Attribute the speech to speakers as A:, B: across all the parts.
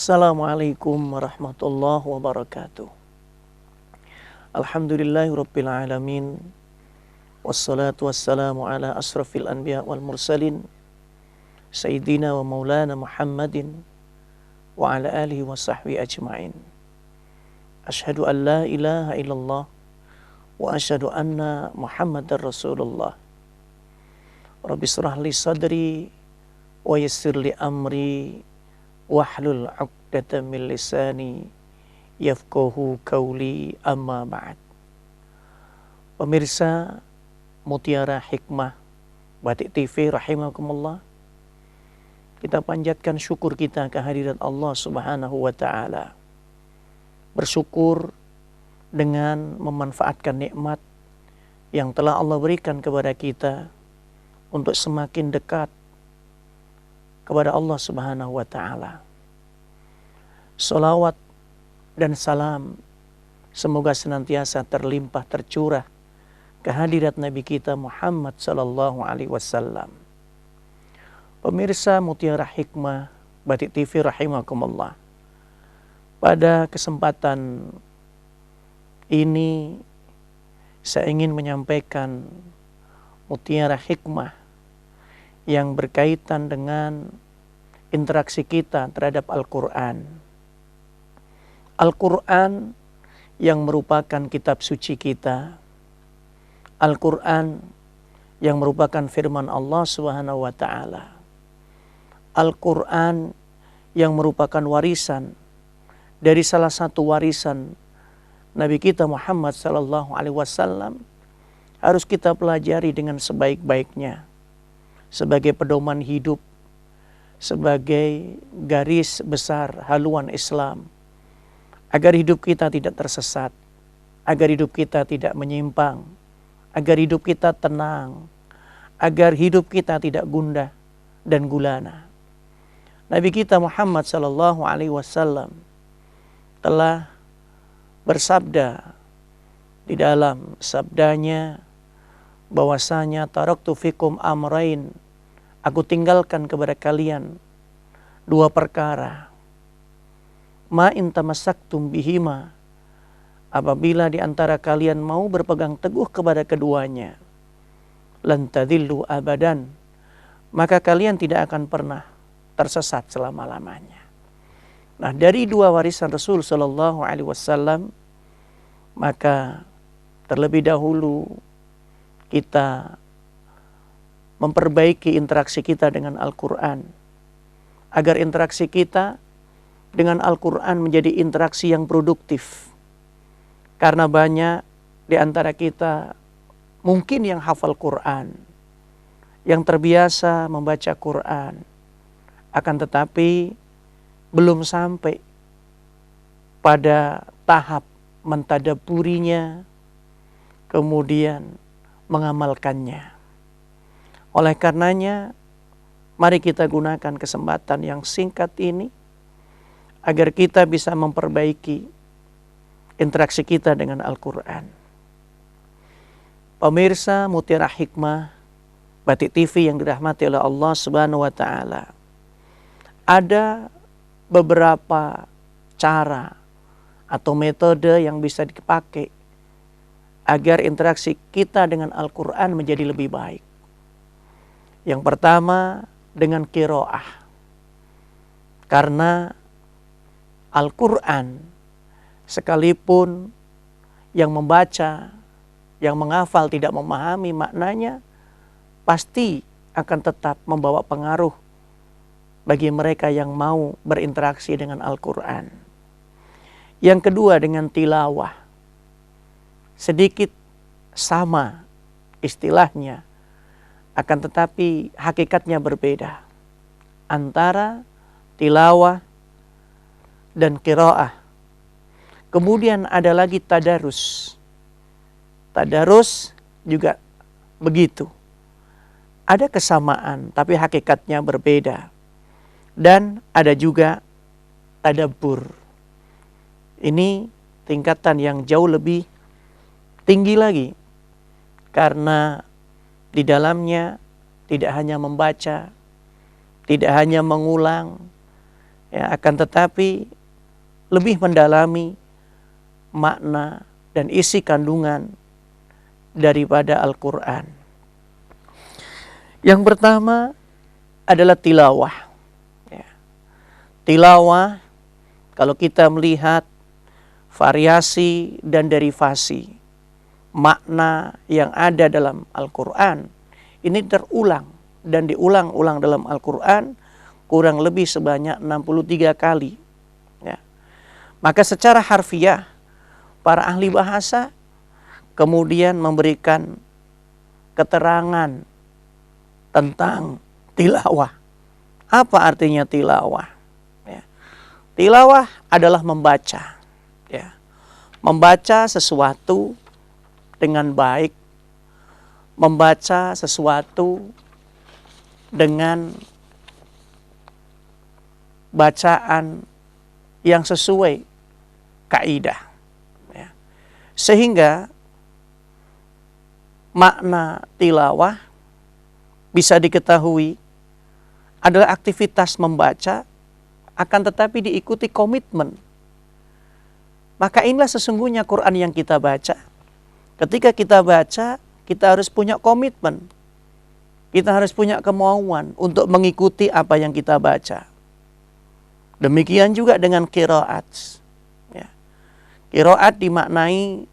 A: Assalamualaikum warahmatullahi wabarakatuh. Alhamdulillahirabbil alamin. Wassalatu wassalamu ala asrafil anbiya wal mursalin Sayyidina wa maulana Muhammadin wa ala alihi wa sahbihi ajma'in. Asyhadu an la ilaha illallah wa asyhadu anna Muhammadar Rasulullah. Rabbi shrah li sadri wa yassir li amri wahlul 'uqdatam min lisani yafqahu qauli, amma ba'd. Pemirsa Mutiara Hikmah Batik TV rahimakumullah, kita panjatkan syukur kita kehadirat Allah Subhanahu wa taala. Bersyukur dengan memanfaatkan nikmat yang telah Allah berikan kepada kita untuk semakin dekat kepada Allah Subhanahu wa taala. Sholawat dan salam semoga senantiasa terlimpah tercurah kehadirat Nabi kita Muhammad sallallahu alaihi wasallam. Pemirsa Mutiara Hikmah Batik TV rahimakumullah, pada kesempatan ini saya ingin menyampaikan Mutiara Hikmah yang berkaitan dengan interaksi kita terhadap Al-Quran. Al-Quran yang merupakan kitab suci kita. Al-Quran yang merupakan firman Allah Subhanahu wa taala. Al-Quran yang merupakan warisan dari salah satu warisan Nabi kita Muhammad sallallahu alaihi wasallam, harus kita pelajari dengan sebaik-baiknya sebagai pedoman hidup, sebagai garis besar haluan Islam, agar hidup kita tidak tersesat, agar hidup kita tidak menyimpang, agar hidup kita tenang, agar hidup kita tidak gundah dan gulana. Nabi kita Muhammad sallallahu alaihi wasallam telah bersabda di dalam sabdanya bahwasanya taraktu fikum amrain, aku tinggalkan kepada kalian dua perkara. Ma in tamassaktum bihima, apabila di antara kalian mau berpegang teguh kepada keduanya, lan tadillu abadan, maka kalian tidak akan pernah tersesat selama-lamanya. Nah, dari dua warisan Rasul sallallahu alaihi wasallam, maka terlebih dahulu kita memperbaiki interaksi kita dengan Al-Quran, agar interaksi kita dengan Al-Quran menjadi interaksi yang produktif. Karena banyak di antara kita mungkin yang hafal Quran, yang terbiasa membaca Quran, akan tetapi belum sampai pada tahap mentadaburinya, kemudian mengamalkannya. Oleh karenanya, mari kita gunakan kesempatan yang singkat ini agar kita bisa memperbaiki interaksi kita dengan Al-Quran. Pemirsa Mutiara Hikmah Batik TV yang dirahmati oleh Allah Subhanahu wa taala, ada beberapa cara atau metode yang bisa dipakai agar interaksi kita dengan Al-Quran menjadi lebih baik. Yang pertama, dengan qiraah. Karena Al-Quran sekalipun yang membaca, yang menghafal tidak memahami maknanya, pasti akan tetap membawa pengaruh bagi mereka yang mau berinteraksi dengan Al-Quran. Yang kedua, dengan tilawah. Sedikit sama istilahnya, akan tetapi hakikatnya berbeda antara tilawah dan qiraah. Kemudian ada lagi tadarus. Tadarus juga begitu. Ada kesamaan tapi hakikatnya berbeda. Dan ada juga tadabbur. Ini tingkatan yang jauh lebih tinggi lagi, karena di dalamnya tidak hanya membaca, tidak hanya mengulang, Ya, akan tetapi lebih mendalami makna dan isi kandungan daripada Al-Quran. Yang pertama adalah tilawah. Ya. Tilawah, kalau kita melihat variasi dan derivasi makna yang ada dalam Al-Quran, ini terulang dan diulang-ulang dalam Al-Quran kurang lebih sebanyak 63 kali. Ya. Maka secara harfiah, para ahli bahasa kemudian memberikan keterangan tentang tilawah. Apa artinya tilawah? Ya. Tilawah adalah membaca. Ya. Membaca sesuatu dengan baik, membaca sesuatu dengan bacaan yang sesuai kaidah. Ya. Sehingga makna tilawah bisa diketahui adalah aktivitas membaca, akan tetapi diikuti komitmen. Maka inilah sesungguhnya Quran yang kita baca. Ketika kita baca, kita harus punya komitmen. Kita harus punya kemauan untuk mengikuti apa yang kita baca. Demikian juga dengan qiraat. Ya. Qiraat dimaknai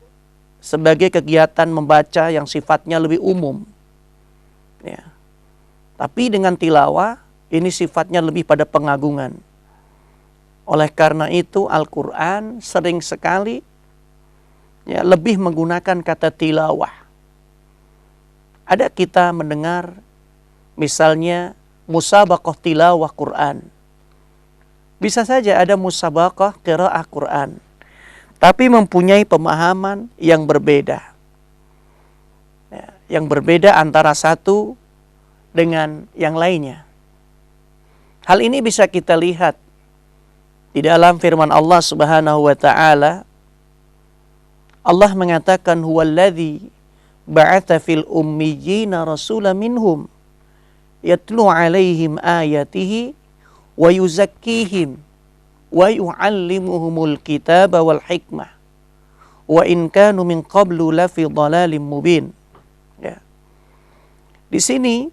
A: sebagai kegiatan membaca yang sifatnya lebih umum. Ya. Tapi dengan tilawah, ini sifatnya lebih pada pengagungan. Oleh karena itu Al-Quran sering sekali ya, lebih menggunakan kata tilawah. Ada kita mendengar misalnya musabaqah tilawah Quran. Bisa saja ada musabaqah qiraah Quran, tapi mempunyai pemahaman yang berbeda. Ya, yang berbeda antara satu dengan yang lainnya. Hal ini bisa kita lihat di dalam firman Allah Subhanahu wa taala. Allah mengatakan huwallazi ba'atsa fil ummiyina rasulan minhum yatlu 'alaihim ayatihi wa yuzakkihim wa yu'allimuhumul kitaba wal hikmah wa in kanu min qablu lafi dhalalim mubin. Ya. Di sini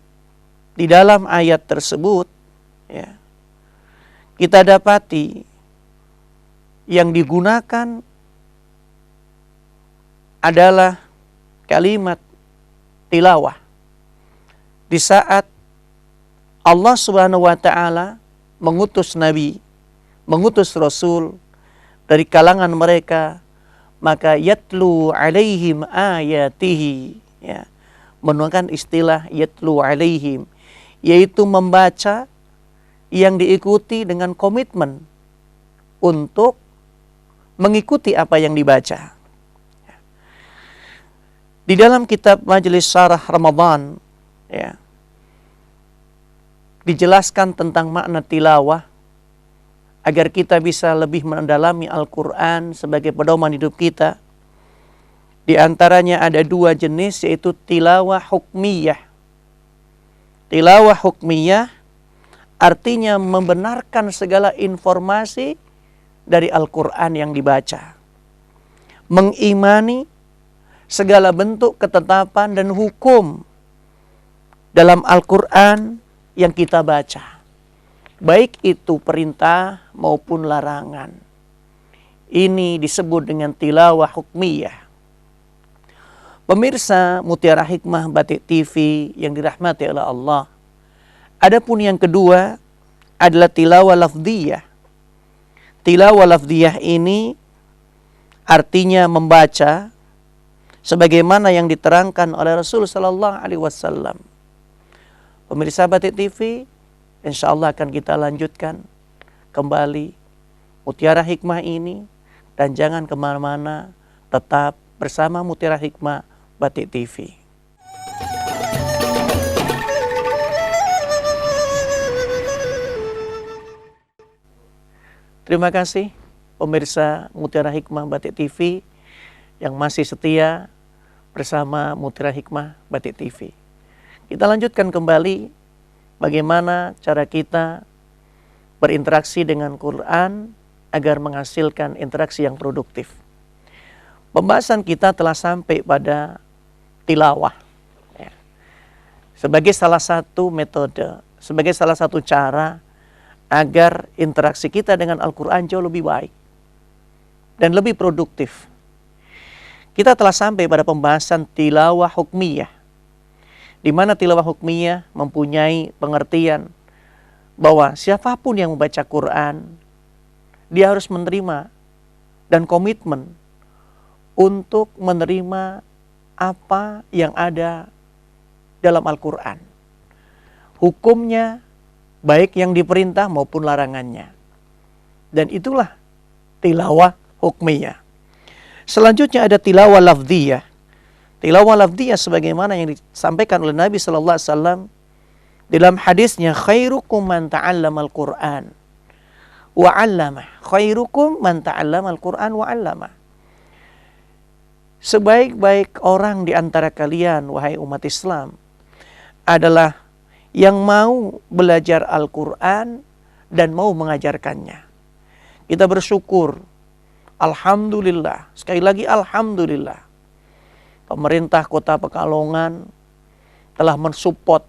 A: di dalam ayat tersebut ya, kita dapati yang digunakan adalah kalimat tilawah. Di saat Allah Subhanahu wa taala mengutus nabi, mengutus rasul dari kalangan mereka, maka yatlu alaihim ayatihi, ya, menggunakan istilah yatlu alaihim, yaitu membaca yang diikuti dengan komitmen untuk mengikuti apa yang dibaca. Di dalam kitab Majelis Syarah Ramadan, ya, dijelaskan tentang makna tilawah agar kita bisa lebih mendalami Al-Quran sebagai pedoman hidup kita. Di antaranya ada dua jenis, yaitu tilawah hukmiyah. Tilawah hukmiyah artinya membenarkan segala informasi dari Al-Quran yang dibaca. Mengimani segala bentuk ketetapan dan hukum dalam Al-Quran yang kita baca. Baik itu perintah maupun larangan. Ini disebut dengan tilawah hukmiyah. Pemirsa Mutiara Hikmah Batik TV yang dirahmati oleh Allah. Adapun yang kedua adalah tilawah lafdhiyah. Tilawah lafdhiyah ini artinya membaca sebagaimana yang diterangkan oleh Rasul sallallahu alaihi wasallam. Pemirsa Batik TV, insyaallah akan kita lanjutkan kembali Mutiara Hikmah ini, dan jangan kemana-mana, tetap bersama Mutiara Hikmah Batik TV. Terima kasih pemirsa Mutiara Hikmah Batik TV yang masih setia bersama Mutiara Hikmah Batik TV. Kita lanjutkan kembali bagaimana cara kita berinteraksi dengan Quran agar menghasilkan interaksi yang produktif. Pembahasan kita telah sampai pada tilawah, ya, sebagai salah satu metode, sebagai salah satu cara agar interaksi kita dengan Al-Quran jauh lebih baik dan lebih produktif. Kita telah sampai pada pembahasan tilawah hukmiyah, di mana tilawah hukmiyah mempunyai pengertian bahwa siapapun yang membaca Quran, dia harus menerima dan komitmen untuk menerima apa yang ada dalam Al-Quran. Hukumnya, baik yang diperintah maupun larangannya. Dan itulah tilawah hukmiyah. Selanjutnya ada tilawah lafdhiyah. Tilawah lafdhiyah sebagaimana yang disampaikan oleh Nabi SAW dalam hadisnya, khairukum man ta'allamal Qur'an wa 'allamah. Khairukum man ta'allamal Qur'an wa 'allamah. Sebaik-baik orang di antara kalian, wahai umat Islam, adalah yang mau belajar Al-Quran dan mau mengajarkannya. Kita bersyukur, alhamdulillah, sekali lagi alhamdulillah, pemerintah Kota Pekalongan telah mensupport,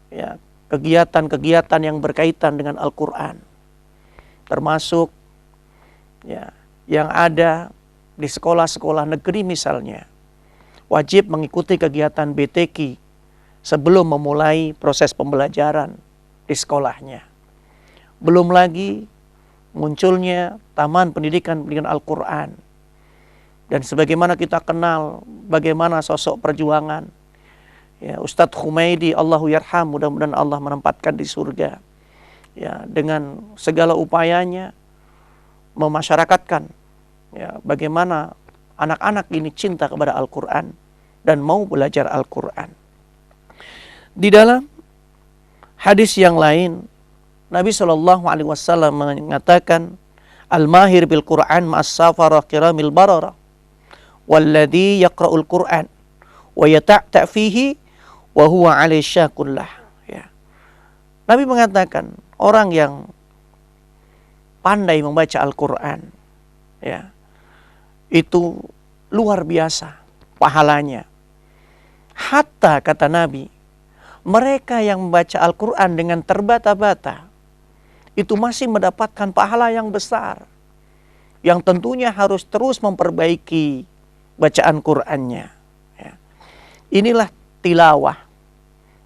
A: ya, kegiatan-kegiatan yang berkaitan dengan Al-Quran, termasuk, ya, yang ada di sekolah-sekolah negeri misalnya, wajib mengikuti kegiatan BTQ sebelum memulai proses pembelajaran di sekolahnya. Belum lagi munculnya Taman Pendidikan Al-Quran. Dan sebagaimana kita kenal bagaimana sosok perjuangan, ya, Ustadz Humaydi, Allahu yarham, mudah-mudahan Allah menempatkan di surga, ya, dengan segala upayanya memasyarakatkan, ya, bagaimana anak-anak ini cinta kepada Al-Quran dan mau belajar Al-Quran. Di dalam hadis yang lain, Nabi SAW mengatakan, al-mahir bil Quran ma'as-safara kiramil barara walladhi yaqra'ul Quran wa yata'ta' fihi wa huwa 'alai syaqullah. Ya. Nabi mengatakan, orang yang pandai membaca Al-Quran, ya, itu luar biasa pahalanya. Hatta, kata Nabi, mereka yang membaca Al-Quran dengan terbata-bata itu masih mendapatkan pahala yang besar, yang tentunya harus terus memperbaiki bacaan Qurannya, ya. Inilah tilawah,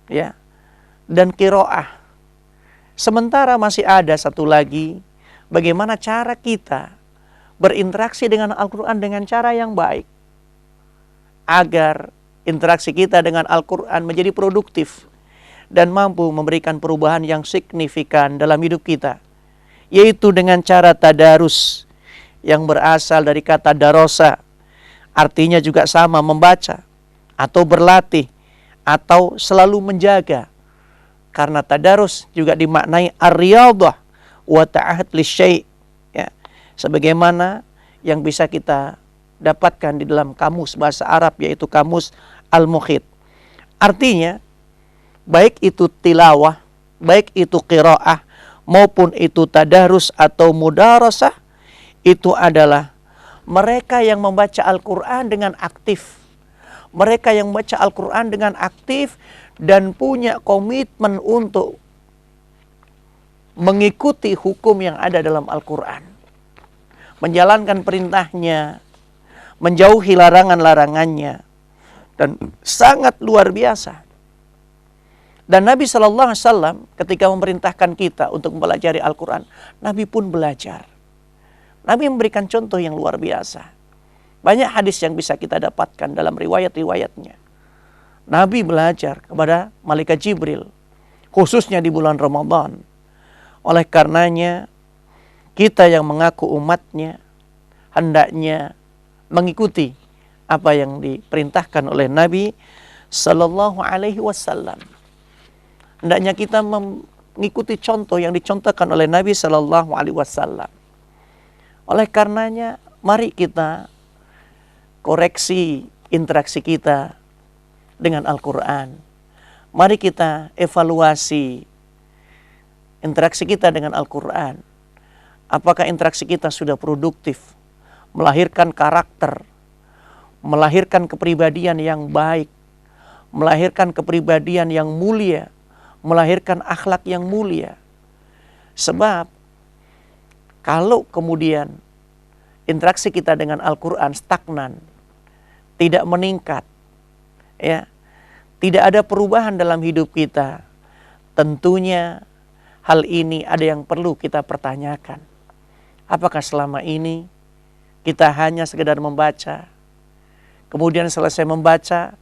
A: ya, dan qiraah. Sementara masih ada satu lagi, bagaimana cara kita berinteraksi dengan Al-Quran dengan cara yang baik, agar interaksi kita dengan Al-Quran menjadi produktif dan mampu memberikan perubahan yang signifikan dalam hidup kita, yaitu dengan cara tadarus yang berasal dari kata darosa, artinya juga sama, membaca atau berlatih atau selalu menjaga. Karena tadarus juga dimaknai ar-riyadhah wa ta'ahud lisyai', ya, sebagaimana yang bisa kita dapatkan di dalam kamus bahasa Arab, yaitu kamus Al-Mukhit. Artinya, baik itu tilawah, baik itu qiraah, maupun itu tadarus atau mudarasah, itu adalah mereka yang membaca Al-Quran dengan aktif. Mereka yang membaca Al-Quran dengan aktif dan punya komitmen untuk mengikuti hukum yang ada dalam Al-Quran, menjalankan perintahnya, menjauhi larangan-larangannya, dan sangat luar biasa. Dan Nabi SAW ketika memerintahkan kita untuk mempelajari Al-Quran, Nabi pun belajar. Nabi memberikan contoh yang luar biasa. Banyak hadis yang bisa kita dapatkan dalam riwayat-riwayatnya. Nabi belajar kepada Malaikat Jibril, khususnya di bulan Ramadan. Oleh karenanya, kita yang mengaku umatnya, hendaknya mengikuti apa yang diperintahkan oleh Nabi Sallallahu Alaihi Wasallam. Hendaknya kita mengikuti contoh yang dicontohkan oleh Nabi Sallallahu Alaihi Wasallam. Oleh karenanya, mari kita koreksi interaksi kita dengan Al-Quran. Mari kita evaluasi interaksi kita dengan Al-Quran? Apakah interaksi kita sudah produktif, melahirkan karakter, melahirkan kepribadian yang baik, melahirkan kepribadian yang mulia, melahirkan akhlak yang mulia? Sebab kalau kemudian interaksi kita dengan Al-Quran stagnan, tidak meningkat, ya, tidak ada perubahan dalam hidup kita, tentunya hal ini ada yang perlu kita pertanyakan. Apakah selama ini kita hanya sekedar membaca, kemudian selesai membaca,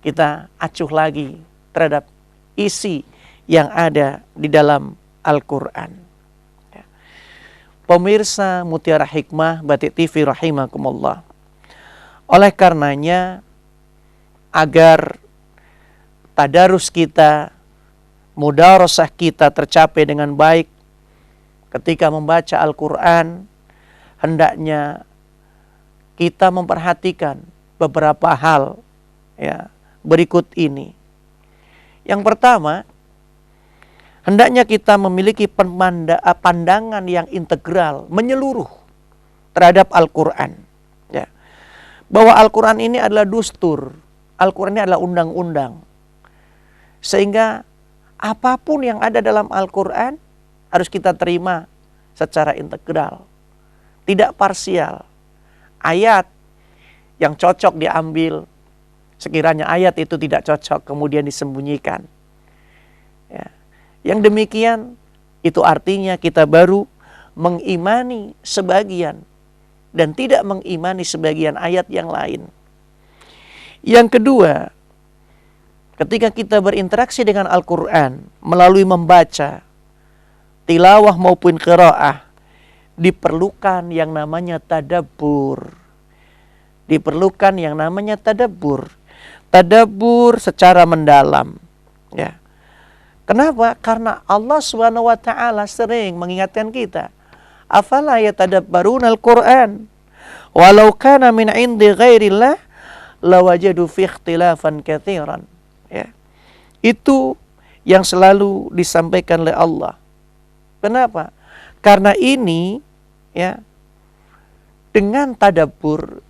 A: kita acuh lagi terhadap isi yang ada di dalam Al-Quran? Pemirsa Mutiara Hikmah Batik TV rahimakumullah. Oleh karenanya, agar tadarus kita, mudarasah kita tercapai dengan baik ketika membaca Al-Quran, hendaknya kita memperhatikan beberapa hal, ya, berikut ini. Yang pertama, hendaknya kita memiliki pandangan yang integral, menyeluruh terhadap Al-Quran. Ya. Bahwa Al-Quran ini adalah dustur, Al-Quran ini adalah undang-undang. Sehingga apapun yang ada dalam Al-Quran harus kita terima secara integral, tidak parsial. Ayat yang cocok diambil, sekiranya ayat itu tidak cocok kemudian disembunyikan. Ya. Yang demikian itu artinya kita baru mengimani sebagian dan tidak mengimani sebagian ayat yang lain. Yang kedua, ketika kita berinteraksi dengan Al-Quran melalui membaca, tilawah maupun qiraah, diperlukan yang namanya tadabbur. Diperlukan yang namanya tadabbur. Tadabbur secara mendalam. Ya. Kenapa? Karena Allah Subhanahu wa taala sering mengingatkan kita, afala yatadabbaruna al-Qur'an walau kana min 'indi ghairillah lawajadu fi ikhtilafan katsiran. Ya. Itu yang selalu disampaikan oleh Allah. Kenapa? Karena ini, ya, dengan tadabbur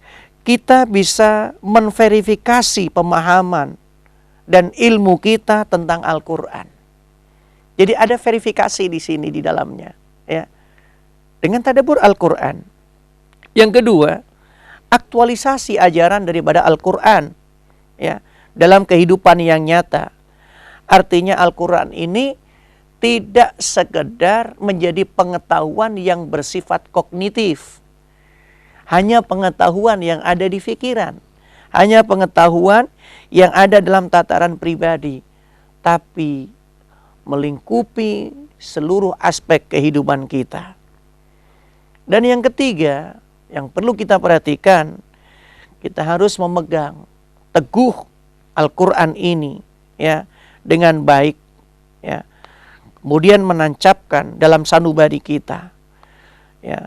A: kita bisa menverifikasi pemahaman dan ilmu kita tentang Al-Qur'an. Jadi ada verifikasi di sini di dalamnya, ya. Dengan tadabbur Al-Qur'an. Yang kedua, aktualisasi ajaran daripada Al-Qur'an, ya, dalam kehidupan yang nyata. Artinya Al-Qur'an ini tidak sekedar menjadi pengetahuan yang bersifat kognitif. Hanya pengetahuan yang ada di pikiran. Hanya pengetahuan yang ada dalam tataran pribadi. Tapi melingkupi seluruh aspek kehidupan kita. Dan yang ketiga, yang perlu kita perhatikan, kita harus memegang teguh Al-Quran ini, ya, dengan baik, ya. Kemudian menancapkan dalam sanubari kita, ya.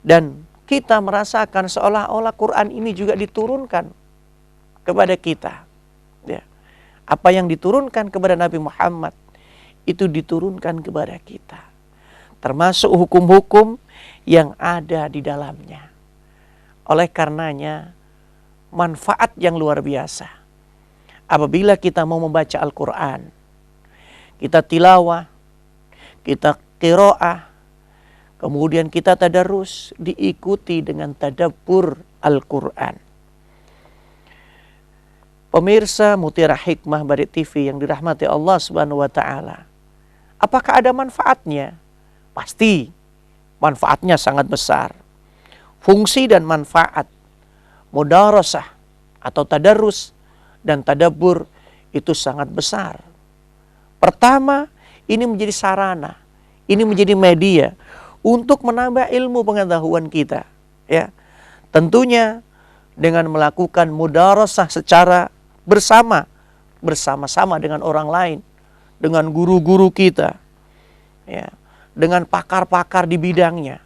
A: Dan kita merasakan seolah-olah Quran ini juga diturunkan kepada kita, ya. Apa yang diturunkan kepada Nabi Muhammad itu diturunkan kepada kita, termasuk hukum-hukum yang ada di dalamnya. Oleh karenanya, manfaat yang luar biasa apabila kita mau membaca Al-Quran, kita tilawah, kita qiraah, kemudian kita tadarus, diikuti dengan tadabbur Al-Quran. Pemirsa Mutiara Hikmah Batik TV yang dirahmati Allah Subhanahu wa taala. Apakah ada manfaatnya? Pasti manfaatnya sangat besar. Fungsi dan manfaat mudarasah atau tadarus dan tadabbur itu sangat besar. Pertama, ini menjadi sarana, ini menjadi media untuk menambah ilmu pengetahuan kita, ya. Tentunya dengan melakukan mudarasah secara bersama-sama dengan orang lain, dengan guru-guru kita, ya, dengan pakar-pakar di bidangnya,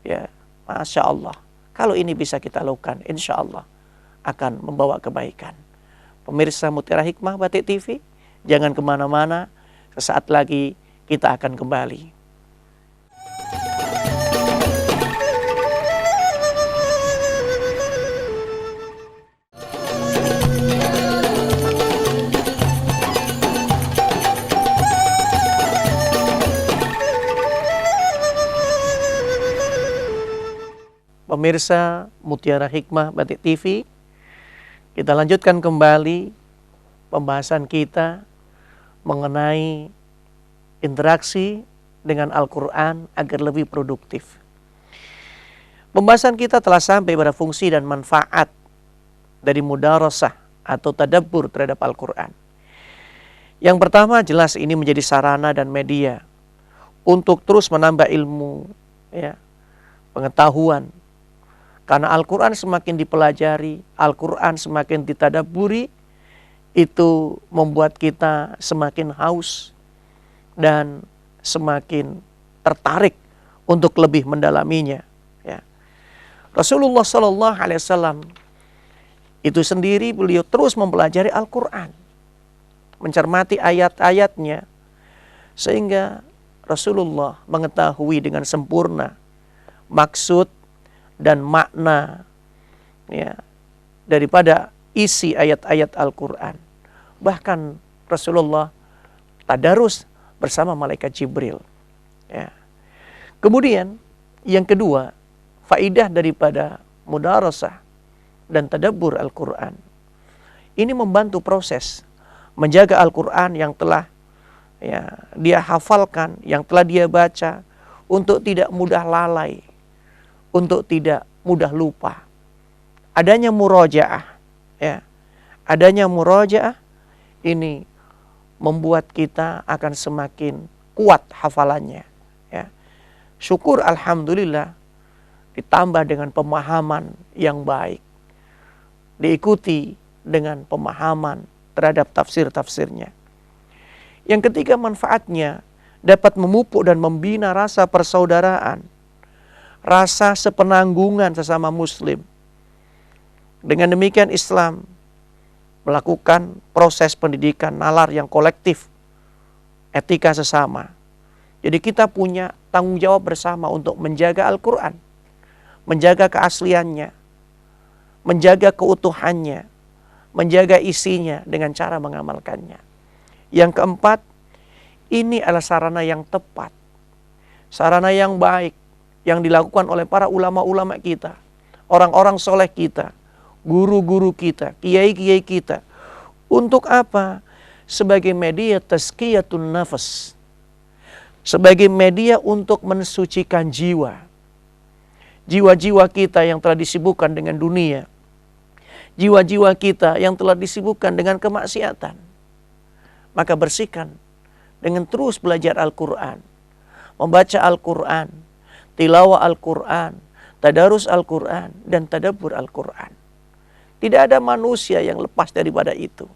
A: ya, Masya Allah. Kalau ini bisa kita lakukan, insya Allah akan membawa kebaikan. Pemirsa Mutiara Hikmah Batik TV, jangan kemana-mana. Sesaat lagi kita akan kembali. Pemirsa Mutiara Hikmah Batik TV, kita lanjutkan kembali pembahasan kita mengenai interaksi dengan Al-Quran agar lebih produktif. Pembahasan kita telah sampai pada fungsi dan manfaat dari mudarasah atau tadabbur terhadap Al-Quran. Yang pertama, jelas ini menjadi sarana dan media untuk terus menambah ilmu, pengetahuan. Karena Al-Quran semakin dipelajari, Al-Quran semakin ditadabburi, itu membuat kita semakin haus dan semakin tertarik untuk lebih mendalaminya. Rasulullah SAW itu sendiri beliau terus mempelajari Al-Quran, mencermati ayat-ayatnya, sehingga Rasulullah mengetahui dengan sempurna maksud dan makna daripada isi ayat-ayat Al-Quran. Bahkan Rasulullah tadarus bersama malaikat Jibril. Kemudian yang kedua, faidah daripada mudarasah dan tadabbur Al-Quran, ini membantu proses menjaga Al-Quran yang telah dia hafalkan, yang telah dia baca, untuk tidak mudah lalai, untuk tidak mudah lupa. Adanya murajaah, adanya murajaah ini membuat kita akan semakin kuat hafalannya. Syukur alhamdulillah, ditambah dengan pemahaman yang baik, diikuti dengan pemahaman terhadap tafsir-tafsirnya. Yang ketiga, manfaatnya dapat memupuk dan membina rasa persaudaraan, rasa sepenanggungan sesama muslim. Dengan demikian Islam melakukan proses pendidikan nalar yang kolektif, etika sesama. Jadi kita punya tanggung jawab bersama untuk menjaga Al-Quran, menjaga keasliannya, menjaga keutuhannya, menjaga isinya dengan cara mengamalkannya. Yang keempat, ini adalah sarana yang tepat, sarana yang baik, yang dilakukan oleh para ulama-ulama kita, orang-orang soleh kita, guru-guru kita, kiai-kiai kita. Untuk apa? Sebagai media tazkiyatun nafas, sebagai media untuk mensucikan jiwa. Jiwa-jiwa kita yang telah disibukkan dengan dunia, jiwa-jiwa kita yang telah disibukkan dengan kemaksiatan, maka bersihkan dengan terus belajar Al-Quran, membaca Al-Quran, tilawah Al-Quran, tadarus Al-Quran, dan tadabbur Al-Quran. Tidak ada manusia yang lepas daripada itu.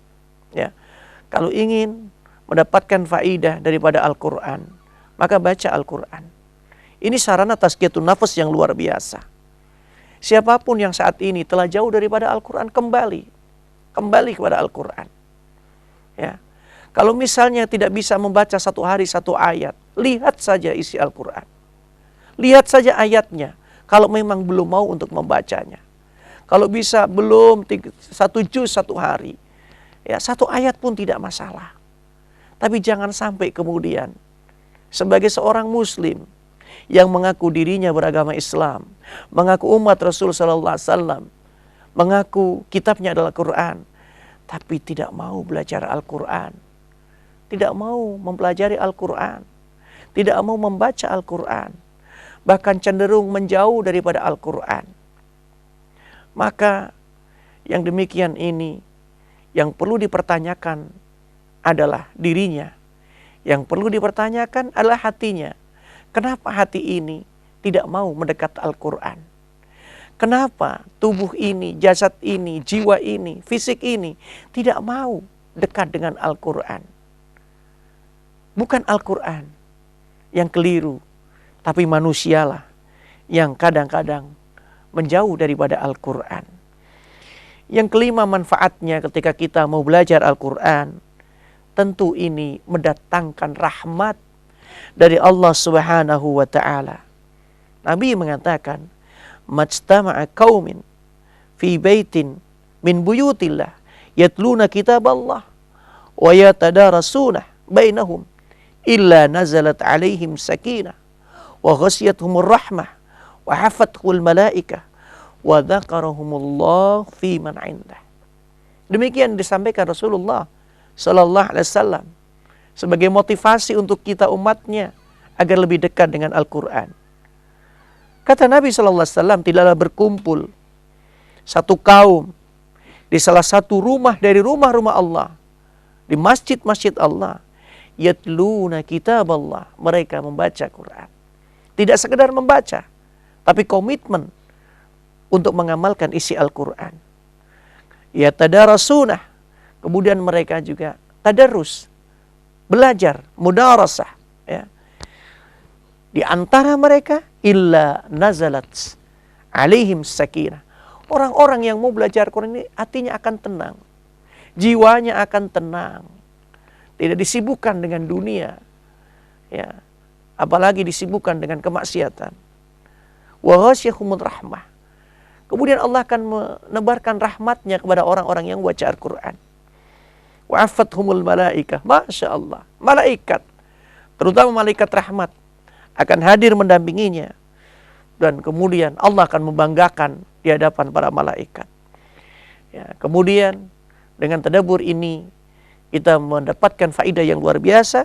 A: Kalau ingin mendapatkan faidah daripada Al-Quran, maka baca Al-Quran. Ini sarana tazkiyatun nafas yang luar biasa. Siapapun yang saat ini telah jauh daripada Al-Quran, kembali kepada Al-Quran. Kalau misalnya tidak bisa membaca satu hari satu ayat, lihat saja isi Al-Quran. Lihat saja ayatnya, kalau memang belum mau untuk membacanya. Kalau bisa belum satu juz satu hari, satu ayat pun tidak masalah. Tapi jangan sampai kemudian sebagai seorang muslim yang mengaku dirinya beragama Islam, mengaku umat Rasul sallallahu alaihi wasallam, mengaku kitabnya adalah Quran, tapi tidak mau belajar Al-Quran, tidak mau mempelajari Al-Quran, tidak mau membaca Al-Quran, bahkan cenderung menjauh daripada Al-Quran. Maka yang demikian ini, yang perlu dipertanyakan adalah dirinya. Yang perlu dipertanyakan adalah hatinya. Kenapa hati ini tidak mau mendekat Al-Quran? Kenapa tubuh ini, jasad ini, jiwa ini, fisik ini tidak mau dekat dengan Al-Quran? Bukan Al-Quran yang keliru, tapi manusialah yang kadang-kadang menjauh daripada Al-Quran. Yang kelima, manfaatnya ketika kita mau belajar Al-Quran, tentu ini mendatangkan rahmat dari Allah Subhanahu wa taala. Nabi mengatakan, "Majtama'a qaumin fi baitin min buyutillah yatluna kitaballah wa yatadarasuna bainahum illa nazalat alaihim sakinah wa ghasyiyatuhumur rahmah wa hafathumul malaikah wa dzakarahumullah fi man 'indah." Demikian disampaikan Rasulullah sallallahu alaihi wasallam sebagai motivasi untuk kita umatnya agar lebih dekat dengan Al-Qur'an. Kata Nabi sallallahu alaihi wasallam, tidaklah berkumpul satu kaum di salah satu rumah dari rumah-rumah Allah, di masjid-masjid Allah, yatluna kitaballah, mereka membaca Quran. Tidak sekedar membaca, tapi komitmen untuk mengamalkan isi Al-Quran. Yatadarasuna, kemudian mereka juga tadarus, belajar, mudarasah, ya. Di antara mereka illa nazalat alaihim sakinah. Orang-orang yang mau belajar Quran ini hatinya akan tenang, jiwanya akan tenang, tidak disibukkan dengan dunia, ya, apalagi disibukkan dengan kemaksiatan. Wa ghasyiyahumur rahmah. Kemudian Allah akan menebarkan rahmatnya kepada orang-orang yang baca Al-Quran. Wa afathumul malaikah. Masya Allah. Malaikat, terutama malaikat rahmat, akan hadir mendampinginya. Dan kemudian Allah akan membanggakan di hadapan para malaikat. Ya, kemudian dengan tadabbur ini kita mendapatkan faedah yang luar biasa,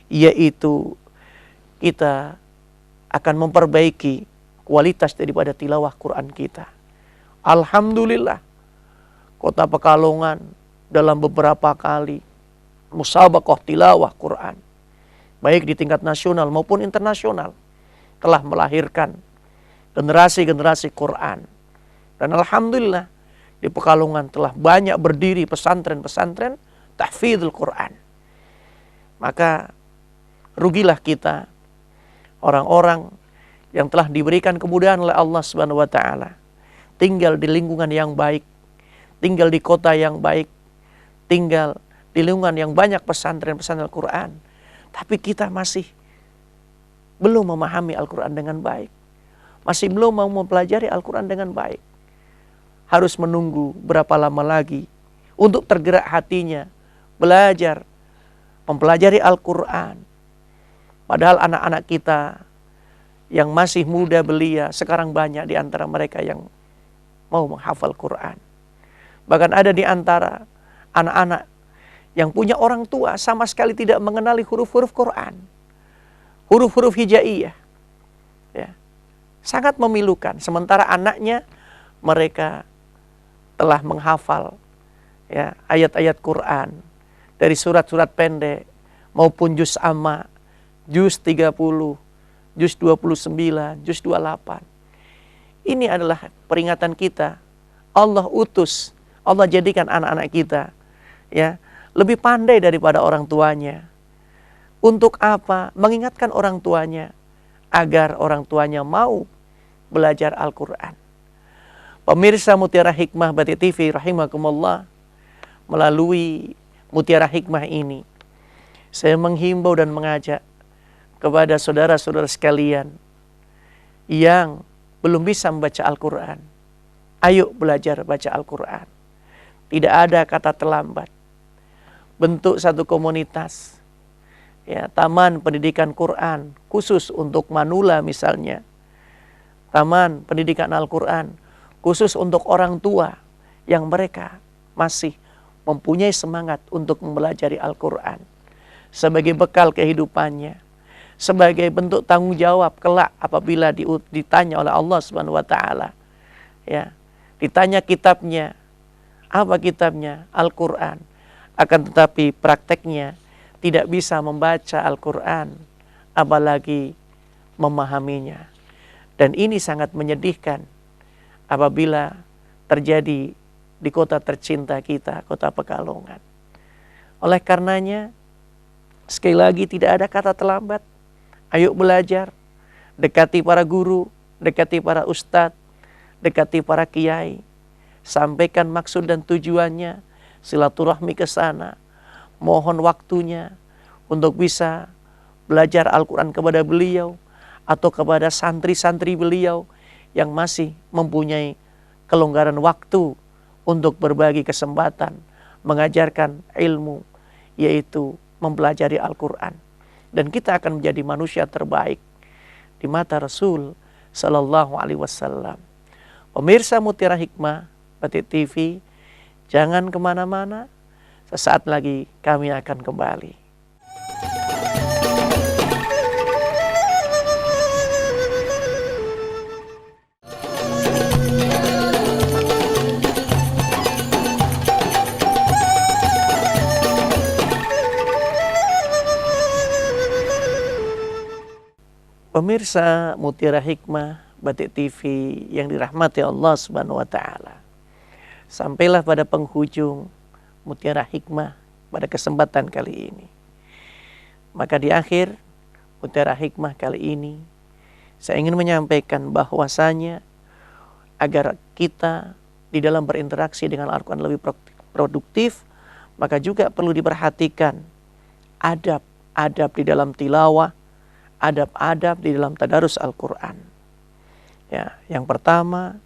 A: yaitu kita akan memperbaiki kualitas daripada tilawah Quran kita. Alhamdulillah, Kota Pekalongan dalam beberapa kali musabaqah tilawah Quran, baik di tingkat nasional maupun internasional, telah melahirkan generasi-generasi Quran. Dan alhamdulillah, di Pekalongan telah banyak berdiri pesantren-pesantren tahfidzul Quran. Maka rugilah kita, orang-orang yang telah diberikan kemudahan oleh Allah Subhanahu wa taala, tinggal di lingkungan yang baik, tinggal di kota yang baik, tinggal di lingkungan yang banyak pesantren-pesantren Al-Quran, tapi kita masih belum memahami Al-Quran dengan baik, masih belum mau mempelajari Al-Quran dengan baik. Harus menunggu berapa lama lagi untuk tergerak hatinya belajar, mempelajari Al-Quran. Padahal anak-anak kita yang masih muda belia, sekarang banyak di antara mereka yang mau menghafal Quran. Bahkan ada di antara anak-anak yang punya orang tua sama sekali tidak mengenali huruf-huruf Quran, huruf-huruf hijaiyah, ya, sangat memilukan. Sementara anaknya, mereka telah menghafal, ya, ayat-ayat Quran dari surat-surat pendek maupun juz amma, juz 30, juz 29, juz 28. Ini adalah peringatan kita. Allah utus, Allah jadikan anak-anak kita, ya, lebih pandai daripada orang tuanya. Untuk apa? Mengingatkan orang tuanya agar orang tuanya mau belajar Al-Quran. Pemirsa Mutiara Hikmah Bati TV rahimakumullah, melalui Mutiara Hikmah ini saya menghimbau dan mengajak kepada saudara-saudara sekalian yang belum bisa membaca Al-Quran, ayo belajar baca Al-Quran. Tidak ada kata terlambat. Bentuk satu komunitas, ya, taman pendidikan Quran khusus untuk manula misalnya, taman pendidikan Al-Quran khusus untuk orang tua yang mereka masih mempunyai semangat untuk mempelajari Al-Quran sebagai bekal kehidupannya, sebagai bentuk tanggung jawab kelak apabila ditanya oleh Allah Subhanahu wa taala, ya, ditanya kitabnya, apa kitabnya? Al-Quran. Akan tetapi prakteknya tidak bisa membaca Al-Quran, apalagi memahaminya. Dan ini sangat menyedihkan apabila terjadi di kota tercinta kita, Kota Pekalongan. Oleh karenanya, sekali lagi tidak ada kata terlambat. Ayo belajar, dekati para guru, dekati para ustadz, dekati para kiai, sampaikan maksud dan tujuannya, silaturahmi ke sana, mohon waktunya untuk bisa belajar Al-Quran kepada beliau atau kepada santri-santri beliau yang masih mempunyai kelonggaran waktu untuk berbagi kesempatan mengajarkan ilmu, yaitu mempelajari Al-Quran. Dan kita akan menjadi manusia terbaik di mata Rasul Sallallahu Alaihi Wasallam. Pemirsa Mutiara Hikmah Batik TV, jangan kemana-mana. Sesaat lagi kami akan kembali. Pemirsa Mutiara Hikmah Batik TV yang dirahmati Allah Subhanahu wa taala. Sampailah pada penghujung Mutiara Hikmah pada kesempatan kali ini. Maka di akhir Mutiara Hikmah kali ini saya ingin menyampaikan bahwasanya agar kita di dalam berinteraksi dengan Al-Quran lebih produktif, maka juga perlu diperhatikan adab-adab di dalam tilawah, adab-adab di dalam tadarus Al-Quran. Ya, yang pertama,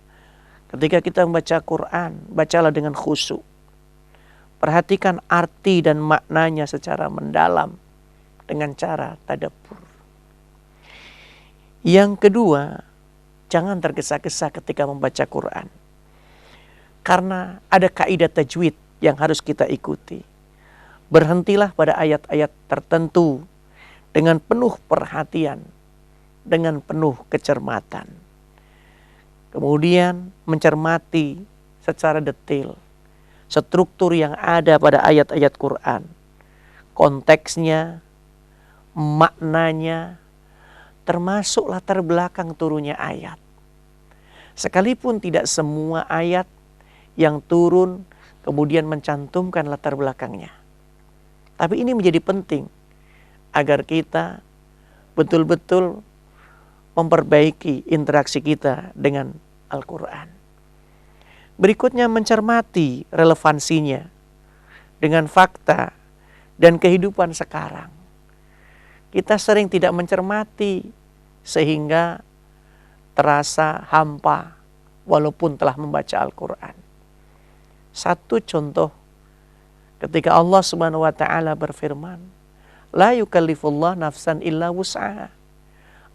A: ketika kita membaca Quran, bacalah dengan khusyuk. Perhatikan arti dan maknanya secara mendalam dengan cara tadabbur. Yang kedua, jangan tergesa-gesa ketika membaca Quran. Karena ada kaidah tajwid yang harus kita ikuti. Berhentilah pada ayat-ayat tertentu dengan penuh perhatian, dengan penuh kecermatan. Kemudian mencermati secara detail struktur yang ada pada ayat-ayat Quran, konteksnya, maknanya, termasuk latar belakang turunnya ayat. Sekalipun tidak semua ayat yang turun kemudian mencantumkan latar belakangnya. Tapi ini menjadi penting agar kita betul-betul memperbaiki interaksi kita dengan Al-Quran. Berikutnya mencermati relevansinya dengan fakta dan kehidupan sekarang. Kita sering tidak mencermati sehingga terasa hampa walaupun telah membaca Al-Quran. Satu contoh ketika Allah Subhanahu wa taala berfirman, la yukallifullah nafsan illa wus'aha.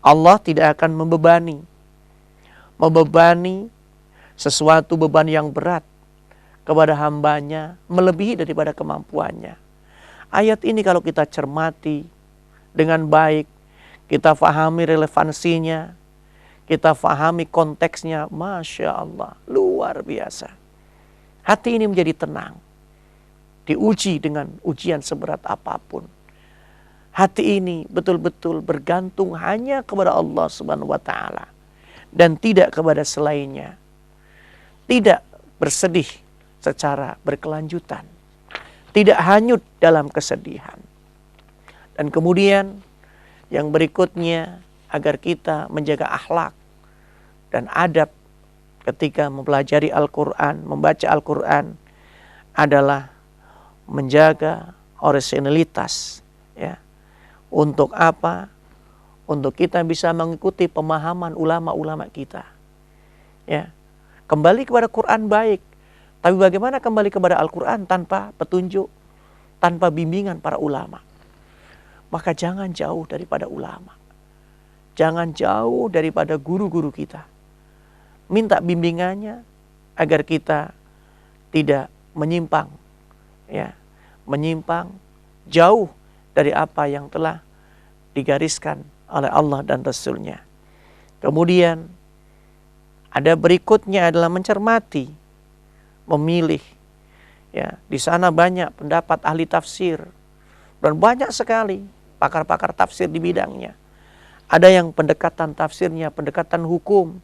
A: Allah tidak akan membebani sesuatu beban yang berat kepada hambanya melebihi daripada kemampuannya. Ayat ini kalau kita cermati dengan baik, kita fahami relevansinya, kita fahami konteksnya, Masya Allah, luar biasa. Hati ini menjadi tenang, diuji dengan ujian seberat apapun. Hati ini betul-betul bergantung hanya kepada Allah Subhanahu wa taala dan tidak kepada selainnya. Tidak bersedih secara berkelanjutan. Tidak hanyut dalam kesedihan. Dan kemudian yang berikutnya agar kita menjaga akhlak dan adab ketika mempelajari Al-Quran, membaca Al-Quran adalah menjaga orisinalitas, ya. Untuk apa? Untuk kita bisa mengikuti pemahaman ulama-ulama kita. Ya. Kembali kepada Quran baik. Tapi bagaimana kembali kepada Al-Quran tanpa petunjuk, tanpa bimbingan para ulama? Maka jangan jauh daripada ulama. Jangan jauh daripada guru-guru kita. Minta bimbingannya agar kita tidak menyimpang. Ya, menyimpang jauh dari apa yang telah digariskan oleh Allah dan Rasul-Nya. Kemudian ada berikutnya adalah mencermati, memilih. Ya, di sana banyak pendapat ahli tafsir dan banyak sekali pakar-pakar tafsir di bidangnya. Ada yang pendekatan tafsirnya pendekatan hukum,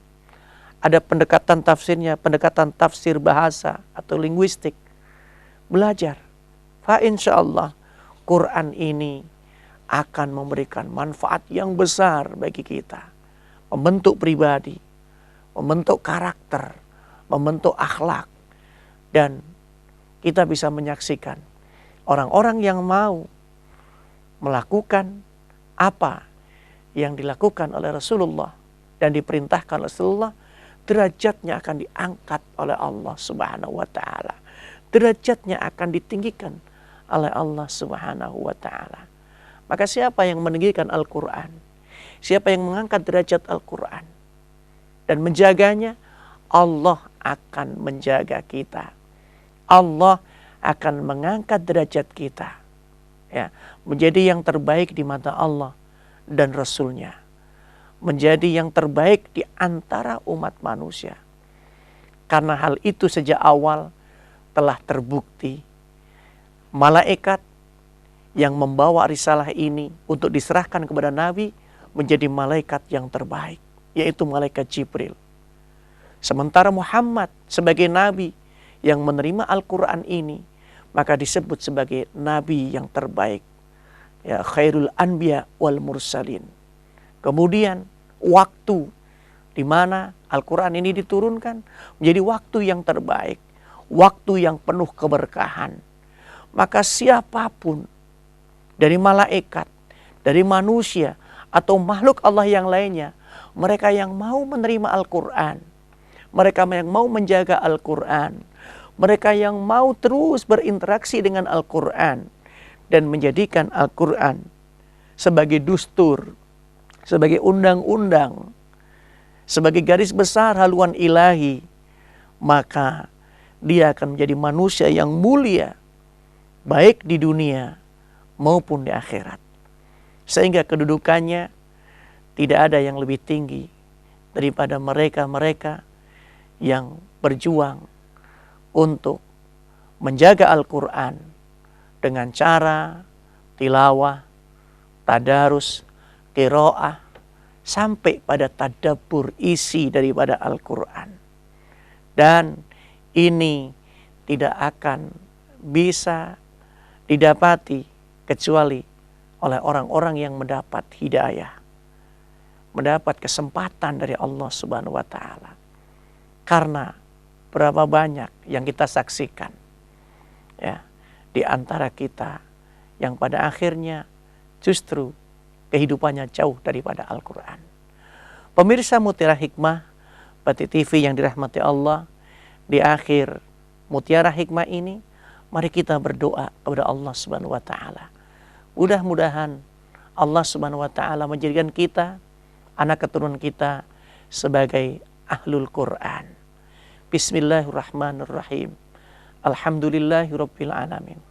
A: ada pendekatan tafsirnya pendekatan tafsir bahasa atau linguistik. Belajar. Fa insyaallah Quran ini akan memberikan manfaat yang besar bagi kita. Membentuk pribadi, membentuk karakter, membentuk akhlak. Dan kita bisa menyaksikan orang-orang yang mau melakukan apa yang dilakukan oleh Rasulullah dan diperintahkan oleh Rasulullah, derajatnya akan diangkat oleh Allah Subhanahu wa taala. Derajatnya akan ditinggikan oleh Allah Subhanahu wa taala. Maka siapa yang meninggikan Al-Qur'an, siapa yang mengangkat derajat Al-Qur'an dan menjaganya, Allah akan menjaga kita. Allah akan mengangkat derajat kita, ya, menjadi yang terbaik di mata Allah dan Rasul-Nya, menjadi yang terbaik di antara umat manusia. Karena hal itu sejak awal telah terbukti. Malaikat yang membawa risalah ini untuk diserahkan kepada Nabi menjadi malaikat yang terbaik, yaitu malaikat Jibril. Sementara Muhammad sebagai Nabi yang menerima Al-Quran ini, maka disebut sebagai Nabi yang terbaik, ya, khairul anbiya wal mursalin. Kemudian waktu di mana Al-Quran ini diturunkan menjadi waktu yang terbaik, waktu yang penuh keberkahan. Maka siapapun dari malaikat, dari manusia atau makhluk Allah yang lainnya, mereka yang mau menerima Al-Quran, mereka yang mau menjaga Al-Quran, mereka yang mau terus berinteraksi dengan Al-Quran dan menjadikan Al-Quran sebagai dustur, sebagai undang-undang, sebagai garis besar haluan ilahi, maka dia akan menjadi manusia yang mulia, baik di dunia maupun di akhirat. Sehingga kedudukannya tidak ada yang lebih tinggi daripada mereka-mereka yang berjuang untuk menjaga Al-Quran dengan cara tilawah, tadarus, qiraah, sampai pada tadabbur isi daripada Al-Quran. Dan ini tidak akan bisa didapati kecuali oleh orang-orang yang mendapat hidayah, mendapat kesempatan dari Allah Subhanahu wa taala. Karena berapa banyak yang kita saksikan, ya, di antara kita yang pada akhirnya justru kehidupannya jauh daripada Al-Quran. Pemirsa Mutiara Hikmah Batik TV yang dirahmati Allah, di akhir Mutiara Hikmah ini, mari kita berdoa kepada Allah Subhanahu wa taala. Mudah-mudahan Allah Subhanahu wa taala menjadikan kita, anak keturunan kita, sebagai ahlul Quran. Bismillahirrahmanirrahim. Alhamdulillahirabbil alamin.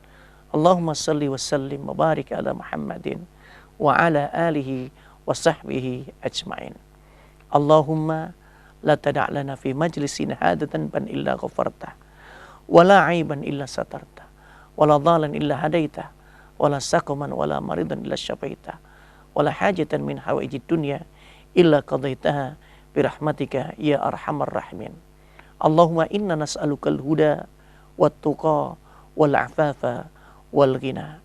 A: Allahumma salli wa sallim wa barik ala Muhammadin wa ala alihi wa sahbihi ajmain. Allahumma la tada' lana fi majlisina hadha dhanban illa ghafartah, wa la 'aiban illa satartah, wa la dhalan illa hadaitah, wa la saqaman wa la maridan illa syafaitah, wa la hajatan min hawaijid dunya illa qadaitaha bi rahmatika ya arhamar rahimin. Allahumma inna nas'alukal huda wat tuqa wal afafa wal ghina.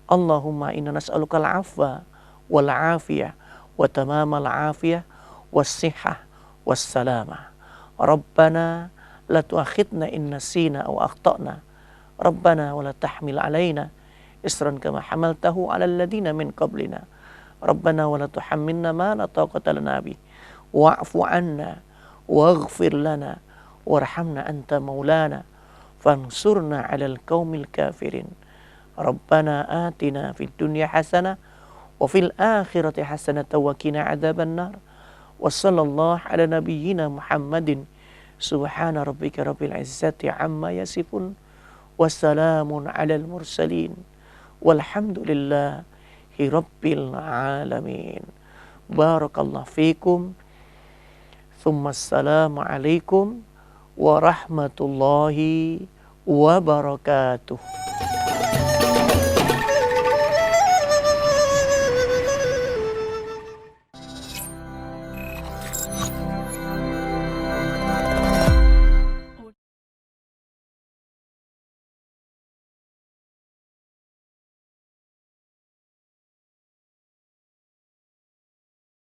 A: Allahumma inna nas'alukal afwa wal afiyah wa tamamal afiyah was sihhah was salamah. Rabbana la tu'akhidna in nasina aw akhtana. Rabbana wa la tahmil alaina isran kama hamaltahu 'alal ladina min qablina. Rabbana wa la tuhammilna ma la taqata lana bi. Wa'fu 'anna waghfir lana warhamna anta maulana fansurna 'alal qaumil kafirin. Rabbana atina fid dunya hasanah wa fil akhirati hasanah wa qina adzaban nar. Wa sallallahu ala nabiyyina Muhammadin. Subhana rabbika rabbil izzati amma yasifun. Wassalamun alal mursalin. Walhamdulillahi rabbil alamin. Barakallahu fikum. Thumma assalamu alaikum warahmatullahi wabarakatuh.